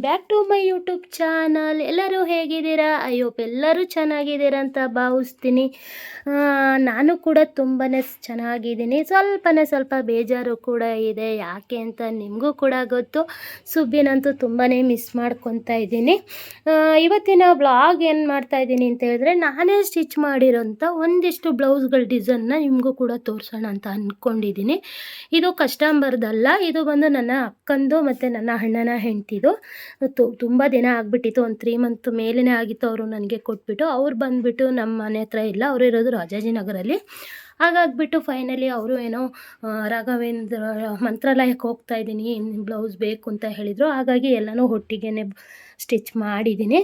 Back to my YouTube channel. ಎಲ್ಲರೂ ಹೇಗಿದ್ದೀರಾ? I hope ಎಲ್ಲರೂ ಚೆನ್ನಾಗಿದ್ದೀರಾ ಅಂತ ಭಾವಿಸ್ತೀನಿ. ನಾನು ಕೂಡ ತುಂಬಾ ಚೆನ್ನಾಗಿದ್ದೀನಿ. ಸ್ವಲ್ಪ ಬೇಜಾರು ಕೂಡ ಇದೆ. ಯಾಕೆ ಅಂತ ನಿಮಗೂ ಕೂಡ ಗೊತ್ತು. ಸುಬ್ಬಿನಂತೂ ತುಂಬಾ ಮಿಸ್ ಮಾಡ್ಕೊತಾ ಇದ್ದೀನಿ. ಇವತ್ತಿನ ಬ್ಲಾಗ್ ಏನು ಮಾಡ್ತಾಯಿದ್ದೀನಿ ಅಂತ ಹೇಳಿದ್ರೆ, ನಾನೇ ಸ್ಟಿಚ್ ಮಾಡಿರೋಂಥ ಒಂದಿಷ್ಟು ಬ್ಲೌಸ್ಗಳ ಡಿಸೈನ್ನ ನಿಮಗೂ ಕೂಡ ತೋರಿಸೋಣ ಅಂತ ಅಂದ್ಕೊಂಡಿದ್ದೀನಿ. ಇದು ಕಸ್ಟಮರ್ದಲ್ಲ, ಇದು ಬಂದು ನನ್ನ ಅಕ್ಕಂದು ಮತ್ತು ನನ್ನ ಅಣ್ಣನ ಹೆಂಡ್ತಿದು. ತುಂಬ ದಿನ ಆಗಿಬಿಟ್ಟಿತ್ತು, ಒಂದು 3 ಮಂತ್ ಮೇಲೇ ಆಗಿತ್ತು. ಅವರು ನನಗೆ ಕೊಟ್ಬಿಟ್ಟು, ಅವ್ರು ಬಂದುಬಿಟ್ಟು ನಮ್ಮ ಮನೆ ಹತ್ರ ಇಲ್ಲ, ಅವರು ಇರೋದು ರಾಜಾಜಿನಗರಲ್ಲಿ. ಹಾಗಾಗ್ಬಿಟ್ಟು ಫೈನಲಿ ಅವರು ಏನೋ ರಾಘವೇಂದ್ರ ಮಂತ್ರಾಲಯಕ್ಕೆ ಹೋಗ್ತಾ ಇದ್ದೀನಿ, ಬ್ಲೌಸ್ ಬೇಕು ಅಂತ ಹೇಳಿದರು. ಹಾಗಾಗಿ ಎಲ್ಲನೂ ಒಟ್ಟಿಗೆ ಸ್ಟಿಚ್ ಮಾಡಿದ್ದೀನಿ,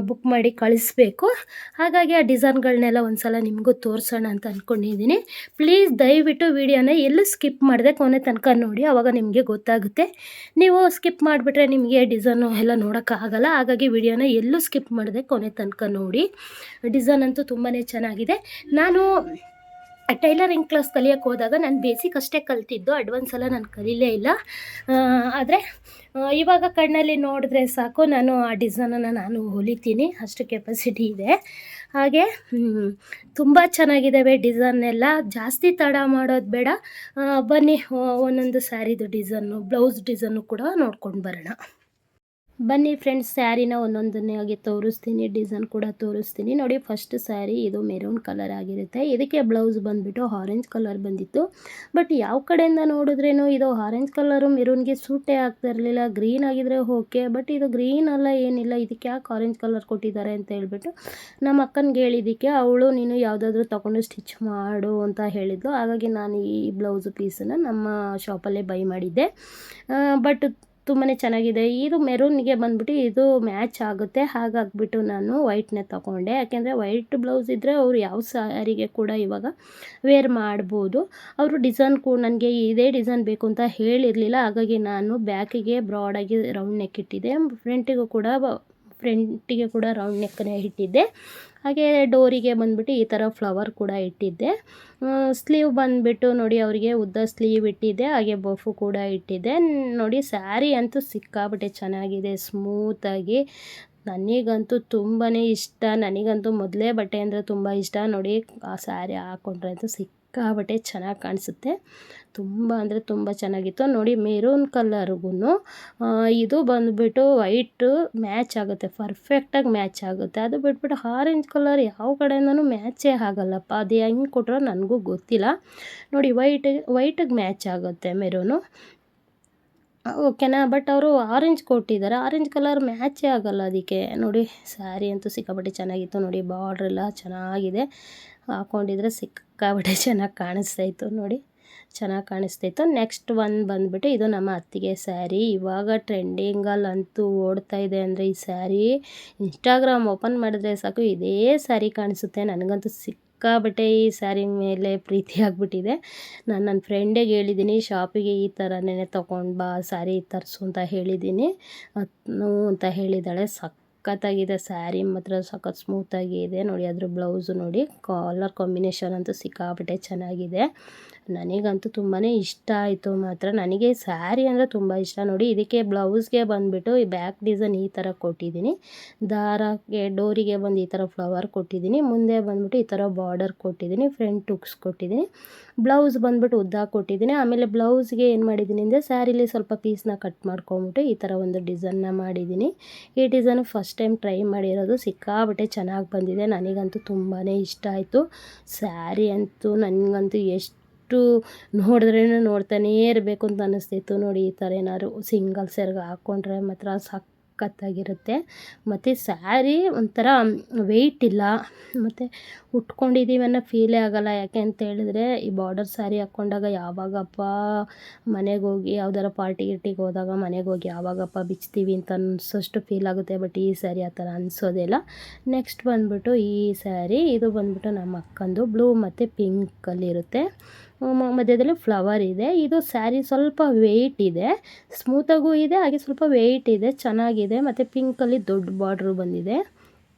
ಬುಕ್ ಮಾಡಿ ಕಳಿಸ್ಬೇಕು. ಹಾಗಾಗಿ ಆ ಡಿಸೈನ್ಗಳನ್ನೆಲ್ಲ ಒಂದು ಸಲ ನಿಮಗೂ ತೋರಿಸೋಣ ಅಂತ ಅಂದ್ಕೊಂಡಿದ್ದೀನಿ. ಪ್ಲೀಸ್ ದಯವಿಟ್ಟು ವಿಡಿಯೋನ ಎಲ್ಲೂ ಸ್ಕಿಪ್ ಮಾಡಿದೆ ಕೊನೆ ತನಕ ನೋಡಿ, ಆವಾಗ ನಿಮಗೆ ಗೊತ್ತಾಗುತ್ತೆ. ನೀವು ಸ್ಕಿಪ್ ಮಾಡಿಬಿಟ್ರೆ ನಿಮಗೆ ಡಿಸೈನು ಎಲ್ಲ ನೋಡೋಕ್ಕಾಗಲ್ಲ. ಹಾಗಾಗಿ ವಿಡಿಯೋನ ಎಲ್ಲೂ ಸ್ಕಿಪ್ ಮಾಡಿದೆ ಕೊನೆ ತನಕ ನೋಡಿ. ಡಿಸೈನ್ ಅಂತೂ ತುಂಬಾ ಚೆನ್ನಾಗಿದೆ. ನಾನು ಟೈಲರಿಂಗ್ ಕ್ಲಾಸ್ ಕಲಿಯೋಕ್ಕೆ ಹೋದಾಗ ನಾನು ಬೇಸಿಕ್ ಅಷ್ಟೇ ಕಲ್ತಿದ್ದು, ಅಡ್ವಾನ್ಸ್ ಎಲ್ಲ ನಾನು ಕಲೀಲೇ ಇಲ್ಲ. ಆದರೆ ಇವಾಗ ಕಣ್ಣಲ್ಲಿ ನೋಡಿದ್ರೆ ಸಾಕು, ನಾನು ಆ ಡಿಸೈನನ್ನು ನಾನು ಹೊಲಿತೀನಿ, ಅಷ್ಟು ಕೆಪಾಸಿಟಿ ಇದೆ. ಹಾಗೆ ತುಂಬ ಚೆನ್ನಾಗಿದ್ದಾವೆ ಡಿಸೈನ್ ಎಲ್ಲ. ಜಾಸ್ತಿ ತಡ ಮಾಡೋದು ಬೇಡ, ಬನ್ನಿ ಒಂದೊಂದು ಸ್ಯಾರಿದು ಡಿಸೈನು, ಬ್ಲೌಸ್ ಡಿಸೈನು ಕೂಡ ನೋಡ್ಕೊಂಡು ಬರೋಣ. ಬನ್ನಿ ಫ್ರೆಂಡ್ಸ್, ಸ್ಯಾರಿನ ಒಂದೊಂದನ್ನೇ ತೋರಿಸ್ತೀನಿ, ಡಿಸೈನ್ ಕೂಡ ತೋರಿಸ್ತೀನಿ. ನೋಡಿ, ಫಸ್ಟ್ ಸ್ಯಾರಿ ಇದು ಮೆರೂನ್ ಕಲರ್ ಆಗಿರುತ್ತೆ. ಇದಕ್ಕೆ ಬ್ಲೌಸ್ ಬಂದುಬಿಟ್ಟು ಆರೆಂಜ್ ಕಲರ್ ಬಂದಿತ್ತು. ಬಟ್ ಯಾವ ಕಡೆಯಿಂದ ನೋಡಿದ್ರೇನು ಇದು ಆರೆಂಜ್ ಕಲರು ಮೆರೂನ್ಗೆ ಸೂಟೇ ಆಗ್ತಾ ಇರಲಿಲ್ಲ. ಗ್ರೀನ್ ಆಗಿದ್ರೆ ಓಕೆ, ಬಟ್ ಇದು ಗ್ರೀನ್ ಅಲ್ಲ, ಏನಿಲ್ಲ, ಇದಕ್ಕೆ ಯಾಕೆ ಆರೆಂಜ್ ಕಲರ್ ಕೊಟ್ಟಿದ್ದಾರೆ ಅಂತ ಹೇಳ್ಬಿಟ್ಟು ನಮ್ಮ ಅಕ್ಕನಿಗೆ ಹೇಳಿದ್ದಕ್ಕೆ ಅವಳು ನೀನು ಯಾವುದಾದ್ರೂ ತೊಗೊಂಡು ಸ್ಟಿಚ್ ಮಾಡು ಅಂತ ಹೇಳಿದ್ಲು. ಹಾಗಾಗಿ ನಾನು ಈ ಬ್ಲೌಸ್ ಪೀಸನ್ನು ನಮ್ಮ ಶಾಪಲ್ಲೇ ಬೈ ಮಾಡಿದ್ದೆ. ಬಟ್ ತುಂಬಾ ಚೆನ್ನಾಗಿದೆ. ಇದು ಮೆರೂನ್ಗೆ ಬಂದುಬಿಟ್ಟು ಇದು ಮ್ಯಾಚ್ ಆಗುತ್ತೆ. ಹಾಗಾಗಿಬಿಟ್ಟು ನಾನು ವೈಟ್ನೇ ತೊಗೊಂಡೆ. ಯಾಕೆಂದರೆ ವೈಟ್ ಬ್ಲೌಸ್ ಇದ್ದರೆ ಅವರು ಯಾವ ಸ್ಯಾರಿಗೆ ಕೂಡ ಇವಾಗ ವೇರ್ ಮಾಡ್ಬೋದು. ಅವರು ಡಿಸೈನ್ ಕೂಡ ನನಗೆ ಇದೇ ಡಿಸೈನ್ ಬೇಕು ಅಂತ ಹೇಳಿರಲಿಲ್ಲ. ಹಾಗಾಗಿ ನಾನು ಬ್ಯಾಕಿಗೆ ಬ್ರಾಡಾಗಿ ರೌಂಡ್ ನೆಕ್ ಇಟ್ಟಿದ್ದೆ, ಫ್ರಂಟಿಗೆ ಕೂಡ ರೌಂಡ್ ನೆಕ್ಕನ್ನೇ ಇಟ್ಟಿದ್ದೆ. ಹಾಗೆ ಡೋರಿಗೆ ಬಂದುಬಿಟ್ಟು ಈ ಥರ ಫ್ಲವರ್ ಕೂಡ ಇಟ್ಟಿದ್ದೆ. ಸ್ಲೀವ್ ಬಂದುಬಿಟ್ಟು ನೋಡಿ, ಅವರಿಗೆ ಉದ್ದ ಸ್ಲೀವ್ ಇಟ್ಟಿದ್ದೆ, ಹಾಗೆ ಬಫು ಕೂಡ ಇಟ್ಟಿದ್ದೆ. ನೋಡಿ, ಸ್ಯಾರಿ ಅಂತೂ ಸಿಕ್ಕಾಬಿಟ್ಟೆ ಚೆನ್ನಾಗಿದೆ, ಸ್ಮೂತಾಗಿ. ನನಗಂತೂ ತುಂಬಾ ಇಷ್ಟ. ನನಗಂತೂ ಮೊದಲೇ ಬಟ್ಟೆ ಅಂದರೆ ತುಂಬ ಇಷ್ಟ. ನೋಡಿ, ಆ ಸ್ಯಾರಿ ಹಾಕ್ಕೊಂಡ್ರೆ ಅಂತೂ ಸಿಕ್ಕಾಬಿಟ್ಟೆ ಚೆನ್ನಾಗಿ ಕಾಣಿಸುತ್ತೆ. ತುಂಬ ಅಂದರೆ ತುಂಬ ಚೆನ್ನಾಗಿತ್ತು. ನೋಡಿ, ಮೆರೂನ್ ಕಲರ್ಗೂ ಇದು ಬಂದುಬಿಟ್ಟು ವೈಟು ಮ್ಯಾಚ್ ಆಗುತ್ತೆ, ಪರ್ಫೆಕ್ಟಾಗಿ ಮ್ಯಾಚ್ ಆಗುತ್ತೆ. ಅದು ಬಿಟ್ಬಿಟ್ಟು ಆರೆಂಜ್ ಕಲರ್ ಯಾವ ಕಡೆಯಿಂದನೂ ಮ್ಯಾಚೇ ಆಗಲ್ಲಪ್ಪ. ಅದು ಹೆಂಗೆ ಕೊಟ್ಟರೋ ನನಗೂ ಗೊತ್ತಿಲ್ಲ. ನೋಡಿ, ವೈಟಿಗೆ ಮ್ಯಾಚ್ ಆಗುತ್ತೆ ಮೆರೂನು, ಓಕೆನಾ. ಬಟ್ ಅವರು ಆರೆಂಜ್ ಕೊಟ್ಟಿದ್ದಾರೆ, ಆರೆಂಜ್ ಕಲರ್ ಮ್ಯಾಚೇ ಆಗಲ್ಲ ಅದಕ್ಕೆ. ನೋಡಿ, ಸ್ಯಾರಿ ಅಂತೂ ಸಿಕ್ಕಾಪಟ್ಟೆ ಚೆನ್ನಾಗಿತ್ತು. ನೋಡಿ, ಬಾರ್ಡ್ರೆಲ್ಲ ಚೆನ್ನಾಗಿದೆ, ಹಾಕ್ಕೊಂಡಿದ್ರೆ ಸಿಕ್ಕಾಪಟ್ಟೆ ಚೆನ್ನಾಗಿ ಕಾಣಿಸ್ತಾಯಿತ್ತು. ನೋಡಿ, ಚೆನ್ನಾಗಿ ಕಾಣಿಸ್ತಾಯಿತ್ತು. ನೆಕ್ಸ್ಟ್ ಒಂದು ಬಂದುಬಿಟ್ಟು ಇದು ನಮ್ಮ ಅತ್ತಿಗೆ ಸ್ಯಾರಿ. ಇವಾಗ ಟ್ರೆಂಡಿಂಗಲ್ಲಂತೂ ಓಡ್ತಾ ಇದೆ ಅಂದರೆ ಈ ಸ್ಯಾರಿ. ಇನ್ಸ್ಟಾಗ್ರಾಮ್ ಓಪನ್ ಮಾಡಿದ್ರೆ ಸಾಕು ಇದೇ ಸ್ಯಾರಿ ಕಾಣಿಸುತ್ತೆ. ನನಗಂತೂ ಸಿಕ್ಕಾಬಟ್ಟೆ ಈ ಸ್ಯಾರಿ ಮೇಲೆ ಪ್ರೀತಿ ಆಗಿಬಿಟ್ಟಿದೆ. ನಾನು ನನ್ನ ಫ್ರೆಂಡಿಗೆ ಹೇಳಿದ್ದೀನಿ, ಶಾಪಿಗೆ ಈ ಥರನೇ ತೊಗೊಂಡು ಬಾ ಸ್ಯಾರಿ ತರಿಸು ಅಂತ ಹೇಳಿದ್ದೀನಿ. ಅಂತ ಹೇಳಿದ್ದಾಳೆ. ಸಖತ್ತಾಗಿದೆ ಸ್ಯಾರಿ, ಮಾತ್ರ ಸಖತ್ ಸ್ಮೂತಾಗಿ ಇದೆ. ನೋಡಿ, ಅದ್ರ ಬ್ಲೌಸು ನೋಡಿ, ಕಲರ್ ಕಾಂಬಿನೇಷನ್ ಅಂತೂ ಸಿಕ್ಕಾಪಟ್ಟೆ ಚೆನ್ನಾಗಿದೆ. ನನಗಂತೂ ತುಂಬಾ ಇಷ್ಟ ಆಯಿತು. ಮಾತ್ರ ನನಗೆ ಸ್ಯಾರಿ ಅಂದರೆ ತುಂಬ ಇಷ್ಟ. ನೋಡಿ, ಇದಕ್ಕೆ ಬ್ಲೌಸ್ಗೆ ಬಂದುಬಿಟ್ಟು ಈ ಬ್ಯಾಕ್ ಡಿಸೈನ್ ಈ ಥರ ಕೊಟ್ಟಿದ್ದೀನಿ, ದಾರಕ್ಕೆ ಡೋರಿಗೆ ಬಂದು ಈ ಥರ ಫ್ಲವರ್ ಕೊಟ್ಟಿದ್ದೀನಿ, ಮುಂದೆ ಬಂದುಬಿಟ್ಟು ಈ ಥರ ಬಾರ್ಡರ್ ಕೊಟ್ಟಿದ್ದೀನಿ, ಫ್ರಂಟ್ ಹುಕ್ಸ್ ಕೊಟ್ಟಿದ್ದೀನಿ, ಬ್ಲೌಸ್ ಬಂದುಬಿಟ್ಟು ಉದ್ದ ಕೊಟ್ಟಿದ್ದೀನಿ. ಆಮೇಲೆ ಬ್ಲೌಸ್ಗೆ ಏನು ಮಾಡಿದ್ದೀನಿ ಅಂದರೆ ಸ್ಯಾರಿಲಿ ಸ್ವಲ್ಪ ಪೀಸ್ನ ಕಟ್ ಮಾಡ್ಕೊಂಬಿಟ್ಟು ಈ ಥರ ಒಂದು ಡಿಸೈನ್ನ ಮಾಡಿದ್ದೀನಿ. ಈ ಡಿಸೈನು ಫಸ್ಟ್ ಟೈಮ್ ಟ್ರೈ ಮಾಡಿರೋದು, ಸಿಕ್ಕಾಬಟ್ಟೆ ಚೆನ್ನಾಗಿ ಬಂದಿದೆ. ನನಗಂತೂ ತುಂಬಾ ಇಷ್ಟ ಆಯಿತು. ಸ್ಯಾರಿ ಅಂತೂ ನನಗಂತೂ ಎಷ್ಟು ನೋಡಿದ್ರೇನು ನೋಡ್ತಾನೇ ಇರಬೇಕು ಅಂತ ಅನ್ನಿಸ್ತಿತ್ತು. ನೋಡಿ, ಈ ಥರ ಏನಾದ್ರು ಸಿಂಗಲ್ ಸೆರ್ಗೆ ಹಾಕ್ಕೊಂಡ್ರೆ ಮಾತ್ರ ಸಖತ್ತಾಗಿರುತ್ತೆ. ಮತ್ತು ಸ್ಯಾರಿ ಒಂಥರ ವೆಯ್ಟ್ ಇಲ್ಲ, ಮತ್ತು ಉಟ್ಕೊಂಡಿದ್ದೀವಿ ಅನ್ನೋ ಫೀಲೇ ಆಗೋಲ್ಲ. ಯಾಕೆ ಅಂತ ಹೇಳಿದ್ರೆ ಈ ಬಾರ್ಡರ್ ಸ್ಯಾರಿ ಹಾಕ್ಕೊಂಡಾಗ ಯಾವಾಗಪ್ಪ ಮನೆಗೆ ಹೋಗಿ ಯಾವ್ದಾರ ಪಾರ್ಟಿ ಗಿರ್ಟಿಗೆ ಹೋದಾಗ ಮನೆಗೆ ಹೋಗಿ ಯಾವಾಗಪ್ಪ ಬಿಚ್ತೀವಿ ಅಂತ ಅನಿಸೋಷ್ಟು ಫೀಲ್ ಆಗುತ್ತೆ. ಬಟ್ ಈ ಸ್ಯಾರಿ ಆ ಥರ ಅನಿಸೋದಿಲ್ಲ. ನೆಕ್ಸ್ಟ್ ಬಂದುಬಿಟ್ಟು ಈ ಸ್ಯಾರಿ, ಇದು ಬಂದುಬಿಟ್ಟು ನಮ್ಮ ಅಕ್ಕಂದು ಬ್ಲೂ ಮತ್ತು ಪಿಂಕಲ್ಲಿರುತ್ತೆ, ಮಧ್ಯದಲ್ಲಿ ಫ್ಲವರ್ ಇದೆ. ಇದು ಸ್ಯಾರಿ ಸ್ವಲ್ಪ ವೆಯ್ಟ್ ಇದೆ, ಸ್ಮೂತಾಗೂ ಇದೆ, ಹಾಗೆ ಸ್ವಲ್ಪ ವೆಯ್ಟ್ ಇದೆ, ಚೆನ್ನಾಗಿದೆ. ಮತ್ತು ಪಿಂಕಲ್ಲಿ ದೊಡ್ಡ ಬಾರ್ಡ್ರು ಬಂದಿದೆ.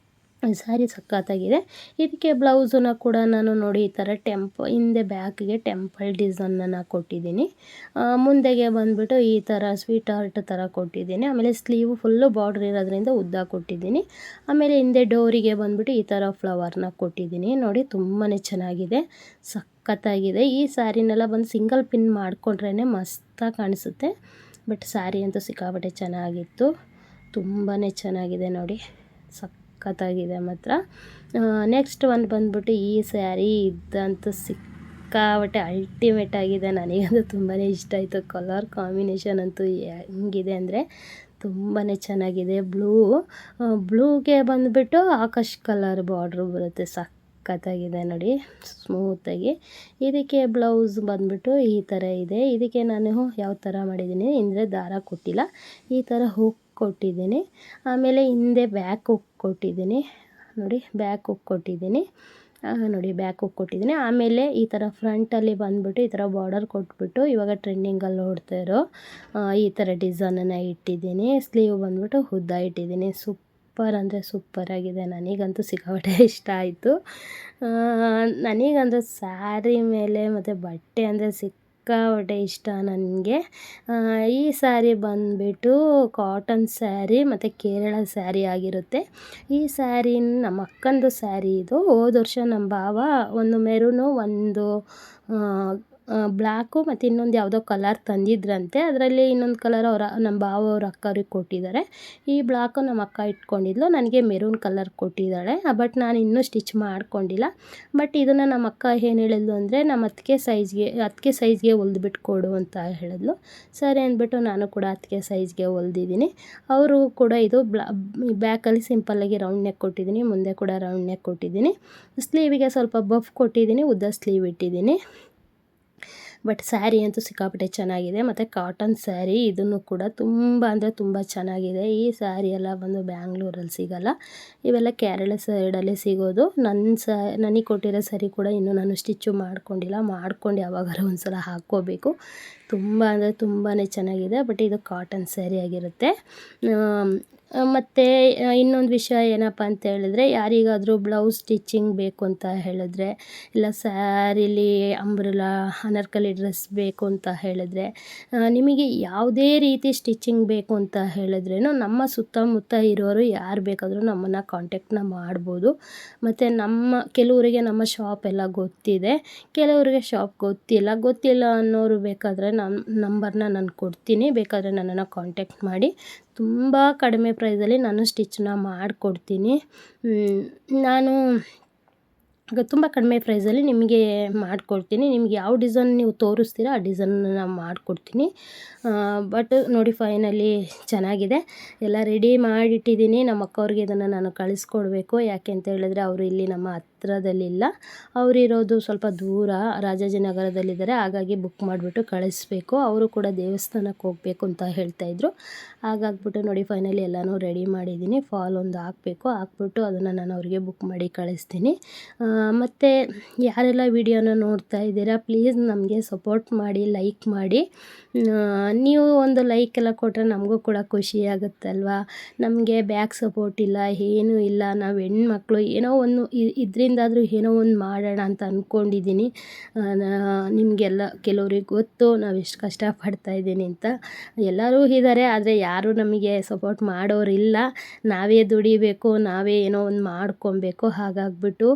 ಸ್ಯಾರಿ ಸಖತ್ತಾಗಿದೆ. ಇದಕ್ಕೆ ಬ್ಲೌಸನ್ನು ಕೂಡ ನಾನು ನೋಡಿ ಈ ಥರ ಹಿಂದೆ ಬ್ಯಾಕ್ಗೆ ಟೆಂಪಲ್ ಡಿಸೈನನ್ನು ಕೊಟ್ಟಿದ್ದೀನಿ. ಮುಂದೆಗೆ ಬಂದುಬಿಟ್ಟು ಈ ಥರ ಸ್ವೀಟ್ ಹಾರ್ಟ್ ಥರ ಕೊಟ್ಟಿದ್ದೀನಿ. ಆಮೇಲೆ ಸ್ಲೀವು ಫುಲ್ಲು ಬಾರ್ಡ್ರ್ ಇರೋದ್ರಿಂದ ಉದ್ದ ಕೊಟ್ಟಿದ್ದೀನಿ. ಆಮೇಲೆ ಹಿಂದೆ ಡೋರಿಗೆ ಬಂದುಬಿಟ್ಟು ಈ ಥರ ಫ್ಲವರ್ನ ಕೊಟ್ಟಿದ್ದೀನಿ. ನೋಡಿ ತುಂಬಾ ಚೆನ್ನಾಗಿದೆ, ಸಖತ್ತಾಗಿದೆ. ಈ ಸ್ಯಾರಿನೆಲ್ಲ ಬಂದು ಸಿಂಗಲ್ ಪಿನ್ ಮಾಡಿಕೊಂಡ್ರೇ ಮಸ್ತಾಗಿ ಕಾಣಿಸುತ್ತೆ. ಬಟ್ ಸ್ಯಾರಿ ಅಂತೂ ಸಿಕ್ಕಾಪಟ್ಟೆ ಚೆನ್ನಾಗಿತ್ತು, ತುಂಬಾ ಚೆನ್ನಾಗಿದೆ ನೋಡಿ, ಸಖತ್ತಾಗಿದೆ ಮಾತ್ರ. ನೆಕ್ಸ್ಟ್ ಒಂದು ಬಂದ್ಬಿಟ್ಟು ಈ ಸ್ಯಾರಿ ಇದಂತೂ ಸಿಕ್ಕಾಪಟ್ಟೆ ಅಲ್ಟಿಮೇಟ್ ಆಗಿದೆ. ನನಗಂತೂ ತುಂಬಾ ಇಷ್ಟ ಆಯಿತು. ಕಲರ್ ಕಾಂಬಿನೇಷನ್ ಅಂತೂ ಹೆಂಗಿದೆ ಅಂದರೆ ತುಂಬಾ ಚೆನ್ನಾಗಿದೆ. ಬ್ಲೂಗೆ ಬಂದುಬಿಟ್ಟು ಆಕಾಶ್ ಕಲರ್ ಬಾರ್ಡ್ರು ಬರುತ್ತೆ, ಸಖತ್ತಾಗಿದೆ ನೋಡಿ, ಸ್ಮೂತಾಗಿ. ಇದಕ್ಕೆ ಬ್ಲೌಸ್ ಬಂದುಬಿಟ್ಟು ಈ ಥರ ಇದೆ. ಇದಕ್ಕೆ ನಾನು ಯಾವ ಥರ ಮಾಡಿದ್ದೀನಿ ಅಂದರೆ ದಾರ ಕೊಟ್ಟಿಲ್ಲ, ಈ ಥರ ಹುಕ್ ಕೊಟ್ಟಿದ್ದೀನಿ. ಆಮೇಲೆ ಹಿಂದೆ ಬ್ಯಾಕ್ ಹುಕ್ ಕೊಟ್ಟಿದ್ದೀನಿ ನೋಡಿ, ಬ್ಯಾಕ್ ಹುಕ್ ಕೊಟ್ಟಿದ್ದೀನಿ ನೋಡಿ, ಬ್ಯಾಕ್ ಹುಕ್ ಕೊಟ್ಟಿದ್ದೀನಿ. ಆಮೇಲೆ ಈ ಥರ ಫ್ರಂಟಲ್ಲಿ ಬಂದುಬಿಟ್ಟು ಈ ಥರ ಬಾರ್ಡರ್ ಕೊಟ್ಬಿಟ್ಟು ಇವಾಗ ಟ್ರೆಂಡಿಂಗಲ್ಲಿ ಓಡ್ತಾ ಇರೋ ಈ ಥರ ಡಿಸೈನನ್ನು ಇಟ್ಟಿದ್ದೀನಿ. ಸ್ಲೀವ್ ಬಂದುಬಿಟ್ಟು ಉದ್ದ ಇಟ್ಟಿದ್ದೀನಿ. ಸೂಪರ್ ಅಂದರೆ ಸೂಪರಾಗಿದೆ. ನನಗಂತೂ ಸಿಕ್ಕಾಪಟ್ಟೆ ಇಷ್ಟ ಆಯಿತು. ನನಗಂದ್ರೆ ಸ್ಯಾರಿ ಮೇಲೆ ಮತ್ತು ಬಟ್ಟೆ ಅಂದರೆ ಸಿಕ್ಕಾಪಟ್ಟೆ ಇಷ್ಟ ನನಗೆ. ಈ ಸ್ಯಾರಿ ಬಂದುಬಿಟ್ಟು ಕಾಟನ್ ಸ್ಯಾರಿ ಮತ್ತು ಕೇರಳ ಸ್ಯಾರಿ ಆಗಿರುತ್ತೆ. ಈ ಸ್ಯಾರಿ ನಮ್ಮ ಅಕ್ಕಂದು ಸ್ಯಾರಿ ಇದು. ಹೋದ ವರ್ಷ ನಮ್ಮ ಭಾವ ಒಂದು ಮೆರೂನು, ಒಂದು ಬ್ಲ್ಯಾಕು ಮತ್ತು ಇನ್ನೊಂದು ಯಾವುದೋ ಕಲರ್ ತಂದಿದ್ರಂತೆ. ಅದರಲ್ಲಿ ಇನ್ನೊಂದು ಕಲರ್ ನಮ್ಮ ಭಾವ ಅವ್ರ ಅಕ್ಕವ್ರಿಗೆ ಕೊಟ್ಟಿದ್ದಾರೆ. ಈ ಬ್ಲ್ಯಾಕು ನಮ್ಮ ಅಕ್ಕ ಇಟ್ಕೊಂಡಿದ್ಲು, ನನಗೆ ಮೆರೂನ್ ಕಲರ್ ಕೊಟ್ಟಿದ್ದಾಳೆ. ಬಟ್ ನಾನು ಇನ್ನೂ ಸ್ಟಿಚ್ ಮಾಡ್ಕೊಂಡಿಲ್ಲ. ಬಟ್ ಇದನ್ನು ನಮ್ಮ ಅಕ್ಕ ಏನು ಹೇಳಿದ್ಲು ಅಂದರೆ ನಮ್ಮ ಅತ್ತಿಗೆ ಸೈಜ್ಗೆ ಹೊಲ್ದುಬಿಟ್ಟು ಕೊಡು ಅಂತ ಹೇಳಿದ್ಲು. ಸರಿ ಅಂದ್ಬಿಟ್ಟು ನಾನು ಕೂಡ ಅತ್ತಿಗೆ ಸೈಜ್ಗೆ ಹೊಲ್ದಿದ್ದೀನಿ. ಅವರು ಕೂಡ ಇದು ಬ್ಯಾಕಲ್ಲಿ ಸಿಂಪಲ್ಲಾಗಿ ರೌಂಡ್ ನೆಕ್ ಕೊಟ್ಟಿದ್ದೀನಿ, ಮುಂದೆ ಕೂಡ ರೌಂಡ್ ನೆಕ್ ಕೊಟ್ಟಿದ್ದೀನಿ. ಸ್ಲೀವಿಗೆ ಸ್ವಲ್ಪ ಬಫ್ ಕೊಟ್ಟಿದ್ದೀನಿ, ಉದ್ದ ಸ್ಲೀವ್ ಇಟ್ಟಿದ್ದೀನಿ. ಬಟ್ ಸ್ಯಾರಿ ಅಂತೂ ಸಿಕ್ಕಾಪಟ್ಟೆ ಚೆನ್ನಾಗಿದೆ. ಮತ್ತು ಕಾಟನ್ ಸ್ಯಾರಿ ಇದನ್ನು ಕೂಡ ತುಂಬ ಅಂದರೆ ತುಂಬ ಚೆನ್ನಾಗಿದೆ. ಈ ಸ್ಯಾರಿ ಎಲ್ಲ ಬಂದು ಬ್ಯಾಂಗ್ಳೂರಲ್ಲಿ ಸಿಗೋಲ್ಲ, ಇವೆಲ್ಲ ಕೇರಳ ಸೈಡಲ್ಲಿ ಸಿಗೋದು. ನನಗೆ ಕೊಟ್ಟಿರೋ ಸ್ಯಾರಿ ಕೂಡ ಇನ್ನೂ ನಾನು ಸ್ಟಿಚ್ಚು ಮಾಡ್ಕೊಂಡಿಲ್ಲ, ಮಾಡ್ಕೊಂಡು ಯಾವಾಗಾರು ಒಂದು ಸಲ ಹಾಕ್ಕೋಬೇಕು. ತುಂಬ ಅಂದರೆ ತುಂಬಾ ಚೆನ್ನಾಗಿದೆ. ಬಟ್ ಇದು ಕಾಟನ್ ಸ್ಯಾರಿ ಆಗಿರುತ್ತೆ. ಮತ್ತು ಇನ್ನೊಂದು ವಿಷಯ ಏನಪ್ಪ ಅಂತ ಹೇಳಿದ್ರೆ, ಯಾರಿಗಾದರೂ ಬ್ಲೌಸ್ ಸ್ಟಿಚಿಂಗ್ ಬೇಕು ಅಂತ ಹೇಳಿದ್ರೆ, ಇಲ್ಲ ಸ್ಯಾರಿಲಿ ಅಂಬ್ರೆಲಾ ಅನಾರ್ಕಲಿ ಡ್ರೆಸ್ ಬೇಕು ಅಂತ ಹೇಳಿದ್ರೆ, ನಿಮಗೆ ಯಾವುದೇ ರೀತಿ ಸ್ಟಿಚಿಂಗ್ ಬೇಕು ಅಂತ ಹೇಳಿದ್ರೇನು ನಮ್ಮ ಸುತ್ತಮುತ್ತ ಇರೋರು ಯಾರು ಬೇಕಾದರೂ ನಮ್ಮನ್ನು ಕಾಂಟ್ಯಾಕ್ಟ್ನ ಮಾಡ್ಬೋದು. ಮತ್ತು ಕೆಲವರಿಗೆ ನಮ್ಮ ಶಾಪ್ ಎಲ್ಲ ಗೊತ್ತಿದೆ, ಕೆಲವರಿಗೆ ಶಾಪ್ ಗೊತ್ತಿಲ್ಲ ಅನ್ನೋರು ಬೇಕಾದರೆ ನಂಬರ್ನ ನಾನು ಕೊಡ್ತೀನಿ, ಬೇಕಾದರೆ ನನ್ನನ್ನು ಕಾಂಟ್ಯಾಕ್ಟ್ ಮಾಡಿ. ತುಂಬ ಕಡಿಮೆ ಪ್ರೈಸಲ್ಲಿ ನಾನು ಸ್ಟಿಚ್ನ ಮಾಡಿಕೊಡ್ತೀನಿ. ನಾನು ತುಂಬ ಕಡಿಮೆ ಪ್ರೈಸಲ್ಲಿ ನಿಮಗೆ ಮಾಡಿಕೊಡ್ತೀನಿ. ನಿಮ್ಗೆ ಯಾವ ಡಿಸೈನ್ ನೀವು ತೋರಿಸ್ತೀರೋ ಆ ಡಿಸೈನನ್ನ ನಾನು ಮಾಡಿಕೊಡ್ತೀನಿ. ಬಟ್ ನೋಡಿ ಫೈನಲಿ ಚೆನ್ನಾಗಿದೆ, ಎಲ್ಲ ರೆಡಿ ಮಾಡಿಟ್ಟಿದ್ದೀನಿ. ನಮ್ಮ ಅಕ್ಕವ್ರಿಗೆ ಇದನ್ನು ನಾನು ಕಳಿಸ್ಕೊಡ್ಬೇಕು. ಯಾಕೆ ಅಂತ ಹೇಳಿದ್ರೆ ಅವರು ಇಲ್ಲಿ ನಮ್ಮ ಹತ್ರದಲ್ಲಿಲ್ಲ, ಅವರಿರೋದು ಸ್ವಲ್ಪ ದೂರ ರಾಜಾಜಿನಗರದಲ್ಲಿದ್ದಾರೆ. ಹಾಗಾಗಿ ಬುಕ್ ಮಾಡಿಬಿಟ್ಟು ಕಳಿಸ್ಬೇಕು. ಅವರು ಕೂಡ ದೇವಸ್ಥಾನಕ್ಕೆ ಹೋಗಬೇಕು ಅಂತ ಹೇಳ್ತಾಯಿದ್ರು. ಹಾಗಾಗ್ಬಿಟ್ಟು ನೋಡಿ ಫೈನಲಿ ಎಲ್ಲನೂ ರೆಡಿ ಮಾಡಿದ್ದೀನಿ. ಫಾಲ್ ಒಂದು ಹಾಕ್ಬಿಟ್ಟು ಅದನ್ನು ನಾನು ಅವರಿಗೆ ಬುಕ್ ಮಾಡಿ ಕಳಿಸ್ತೀನಿ. ಮತ್ತು ಯಾರೆಲ್ಲ ವಿಡಿಯೋನ ನೋಡ್ತಾ ಇದ್ದೀರಾ, ಪ್ಲೀಸ್ ನಮಗೆ ಸಪೋರ್ಟ್ ಮಾಡಿ, ಲೈಕ್ ಮಾಡಿ. ನೀವು ಒಂದು ಲೈಕ್ ಎಲ್ಲ ಕೊಟ್ಟರೆ ನಮಗೂ ಕೂಡ ಖುಷಿ ಆಗುತ್ತಲ್ವ. ನಮಗೆ ಬ್ಯಾಕ್ ಸಪೋರ್ಟ್ ಇಲ್ಲ, ಏನೂ ಇಲ್ಲ. ನಾವು ಹೆಣ್ಮಕ್ಳು ಏನೋ ಒಂದು ಇದರಿಂದಾದರೂ ಏನೋ ಒಂದು ಮಾಡೋಣ ಅಂತ ಅಂದ್ಕೊಂಡಿದ್ದೀನಿ. ನಿಮಗೆಲ್ಲ ಕೆಲವ್ರಿಗೆ ಗೊತ್ತು ನಾವು ಎಷ್ಟು ಕಷ್ಟಪಡ್ತಾಯಿದ್ದೀನಿ ಅಂತ. ಎಲ್ಲರೂ ಇದ್ದಾರೆ, ಆದರೆ ಯಾರೂ ನಮಗೆ ಸಪೋರ್ಟ್ ಮಾಡೋರಿಲ್ಲ. ನಾವೇ ದುಡಿಬೇಕು, ನಾವೇ ಏನೋ ಒಂದು ಮಾಡ್ಕೊಬೇಕು. ಹಾಗಾಗ್ಬಿಟ್ಟು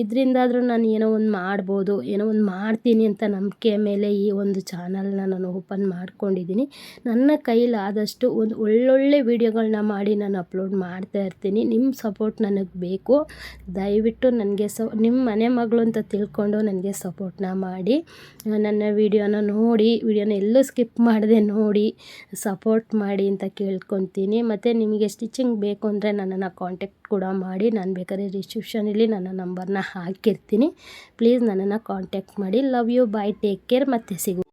ಇದರಿಂದಾದರೂ ನಾನು ಏನೋ ಒಂದು ಮಾಡ್ಬೋದು, ಏನೋ ಒಂದು ಮಾಡ್ತೀನಿ ಅಂತ ನಂಬಿಕೆ ಮೇಲೆ ಈ ಒಂದು ಚಾನಲ್ನ ನಾನು ಓಪನ್ ಮಾಡ್ಕೊಂಡಿದ್ದೀನಿ. ನನ್ನ ಕೈಲಾದಷ್ಟು ಒಂದು ಒಳ್ಳೊಳ್ಳೆ ವೀಡಿಯೋಗಳನ್ನ ಮಾಡಿ ನಾನು ಅಪ್ಲೋಡ್ ಮಾಡ್ತಾ ಇರ್ತೀನಿ. ನಿಮ್ಮ ಸಪೋರ್ಟ್ ನನಗೆ ಬೇಕು. ದಯವಿಟ್ಟು ನನಗೆ ನಿಮ್ಮ ಮನೆ ಮಗಳು ಅಂತ ತಿಳ್ಕೊಂಡು ನನಗೆ ಸಪೋರ್ಟ್ನ ಮಾಡಿ. ನನ್ನ ವಿಡಿಯೋನ ಎಲ್ಲೂ ಸ್ಕಿಪ್ ಮಾಡದೆ ನೋಡಿ ಸಪೋರ್ಟ್ ಮಾಡಿ ಅಂತ ಕೇಳ್ಕೊತೀನಿ. ಮತ್ತು ನಿಮಗೆ ಸ್ಟಿಚಿಂಗ್ ಬೇಕು ಅಂದರೆ ನನ್ನನ್ನು ಕಾಂಟ್ಯಾಕ್ಟ್ ಕೂಡ ಮಾಡಿ. ನಾನು ಬೇಕಾದ್ರೆ ಡಿಸ್ಕ್ರಿಪ್ಷನಲ್ಲಿ ನನ್ನ ನಂಬರ್ನ ಹಾಕಿರ್ತೀನಿ. ಪ್ಲೀಸ್ ನನ್ನನ್ನು ಕಾಂಟ್ಯಾಕ್ಟ್ ಮಾಡಿ. Love you, bye, take care. ಮತ್ತೆ ಸಿಗು.